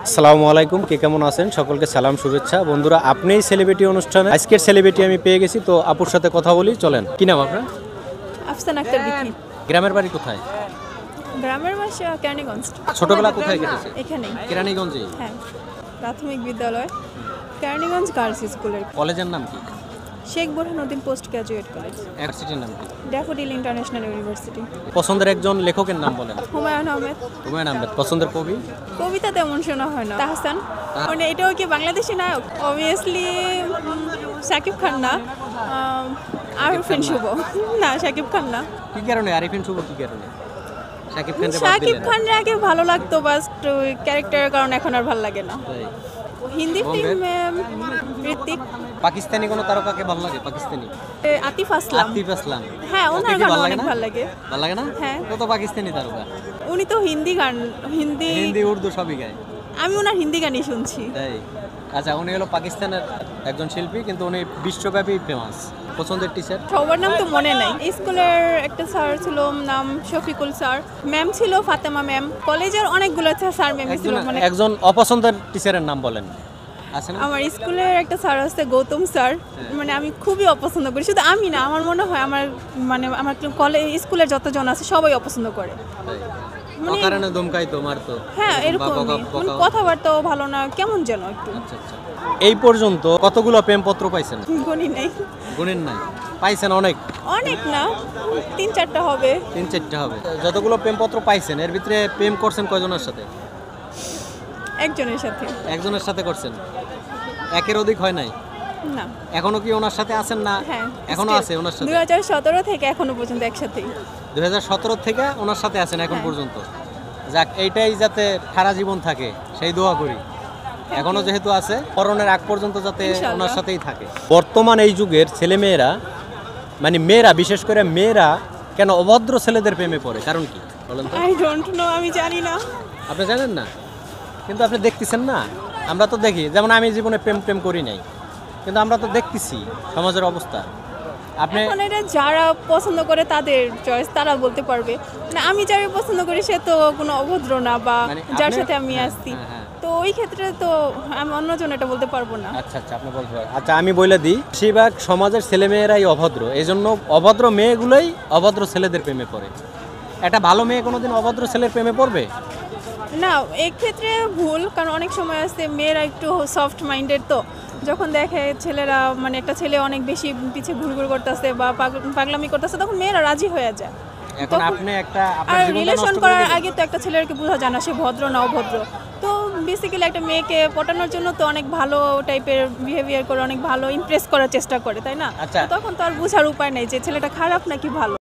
আসসালামু আলাইকুম, কে কেমন আছেন? সকলকে সালাম শুভেচ্ছা। বন্ধুরা, আপনি এই সেলিব্রিটি অনুষ্ঠানে আজকের সেলিব্রিটি আমি পেয়ে গেছি, তো আপুর সাথে কথা বলি, চলেন। কি নাম আপনার? আফসানা আক্তার বিথি। গ্রামের বাড়ি কোথায়? গ্রামের বাসা কেরানীগঞ্জ। ছোটবেলা কোথায় কেটেছে? এখানেই। কেরানীগঞ্জে? হ্যাঁ, প্রাথমিক বিদ্যালয় কেরানীগঞ্জ গার্লস স্কুলের। কলেজের নাম কি? Sheikh Burhanuddin post graduate college. ইউনিভার্সিটির নাম কি? Daffodil international university. পছন্দের একজন লেখকের নাম বলেন। হুমায়ুন আহমেদ। হুমায়ুন আহমেদ। পছন্দের কবি? কবিতা তেমন শোনা হয় না। তাহসান। মানে এটাও কি বাংলাদেশি নায়ক? অবভিয়াসলি শাকিব খান না, আরিফিন শুভ। না, শাকিব খান না। কি কারণে আরিফিন শুভ? কি কারণে শাকিব খানকে বাদ শাকিব দিলেন? খানের আগে ভালো লাগতো, বাট ক্যারেক্টারের কারণে এখন আর ভালো লাগে না। তাই? হিন্দি ফিল্মে ঋত্বিক। পাকিস্তানি কোনো তারকাকে ভালো লাগে? পাকিস্তানি আতিফ আসলাম। আতিফ আসলাম। হ্যাঁ, ওকে ওনার কি গান ভালো লাগে অনেক না? ভালো লাগে। ভালো লাগে না? হ্যাঁ। ও তো পাকিস্তানি তারকা। উনি তো হিন্দি গান, হিন্দি উর্দু সবই গায়। আমি ওনার হিন্দি গানই শুনছি। তাই? আচ্ছা, উনি হলো পাকিস্তানের একজন শিল্পী, কিন্তু উনি বিশ্বব্যাপী ফেমাস। পছন্দের টিচার? সবার নাম তো মনে নাই। স্কুলের একটা স্যার ছিল, নাম শফিকুল স্যার। ম্যাম ছিল ফাতেমা ম্যাম। কলেজের অনেকগুলো স্যার ম্যাম ছিল। মানে একজন অপছন্দের টিচারের নাম বলেন। আছে না? আমার স্কুলের একটা স্যার আছে গৌতম স্যার, মানে আমি খুবই অপছন্দ করি। শুধু আমি না, আমার মনে হয় আমার কলেজ স্কুলের যতজন আছে সবাই অপছন্দ করে। তাই? মানে অকারণে ধমকাইতো, মারতো। হ্যাঁ, এরকমই। মানে কথাবার্তাও ভালো না, কেমন যেন একটু। আচ্ছা আচ্ছা। এই পর্যন্ত কতগুলো প্রেমপত্র পাইছেন? গণি নেই। গুণেন নাই? পাইছেন অনেক? অনেক না, 3-4টা হবে। 3-4টা হবে। যতগুলো প্রেমপত্র পাইছেন, এর ভিতরে প্রেম করছেন কয়জনের সাথে? একজনের সাথে। একজনের সাথে করছেন? একের অধিক হয় নাই? না। এখনো কি ওনার সাথে আছেন না? হ্যাঁ, এখনো still আছে ওনার সাথে? 2017 থেকে এখনো পর্যন্ত একসাথেই। 2017 থেকে ওনার সাথে আছেন এখন হ্যাঁ। পর্যন্ত। যাক, এইটাই যাতে সারা জীবন থাকে সেই দোয়া করি। এখনো যেহেতু আছে, মরণের আগ পর্যন্ত যাতে ইনশাআল্লাহ। ওনার সাথেই থাকে। বর্তমান এই যুগের ছেলেমেয়েরা, মানে মেয়েরা, বিশেষ করে মেয়েরা কেন অভদ্র ছেলেদের প্রেমে পড়ে? কারণ কি বলেন তো? আই ডোন্ট নো, আমি জানি না। আপনি জানেন না, কিন্তু আপনি দেখতেছেন না। আমরা তো দেখি, যেমন আমি জীবনে প্রেম করি নাই, কিন্তু আমরা তো দেখতেছি সমাজের অবস্থা। আপনি এখন এটা যারা পছন্দ করে তাদের চয়েস, তারা বলতে পারবে না। আমি যাকে পছন্দ করি সে তো কোনো অভদ্র না, বা মানে যার আপনি- সাথে আমি হ্যাঁ, আসছি, হ্যাঁ, হ্যাঁ। তো ওই ক্ষেত্রে তো আমি অন্যজন এটা বলতে পারবো না। আচ্ছা আচ্ছা, আপনি বলতে পারেন। আচ্ছা, আমি বলে দিই, বেশিরভাগ সমাজের ছেলেমেয়েরাই অভদ্র, এই জন্য অভদ্র মেয়েগুলোই অভদ্র ছেলেদের প্রেমে পড়ে। একটা ভালো মেয়ে কোনোদিন অভদ্র ছেলের প্রেমে পড়বে? না, এক্ষেত্রে ভুল, কারণ অনেক সময় আছে মেয়েরা একটু সফট মাইন্ডেড, তো যখন দেখে ছেলেরা, মানে একটা ছেলে অনেক বেশি পিছিয়ে ঘুরঘুর করতেছে বা পাগলামি করতেছে, তখন মেয়েরা রাজি হয়ে যায়। এখন তখন- আপনি একটা আর আপনার জীবনটা রিলেশন নষ্ট করে করার দিবেন। আগে তো একটা ছেলেকে বোঝা যায় না সে ভদ্র না অভদ্র। তো বেসিক্যালি একটা মেয়েকে পটানোর জন্য তো অনেক ভালো টাইপের বিহেভিয়ার করে, অনেক ভালো ইমপ্রেস করার চেষ্টা করে, তাই না? আচ্ছা। তো তখন তো আর বোঝার উপায় নেই যে ছেলেটা খারাপ নাকি ভালো।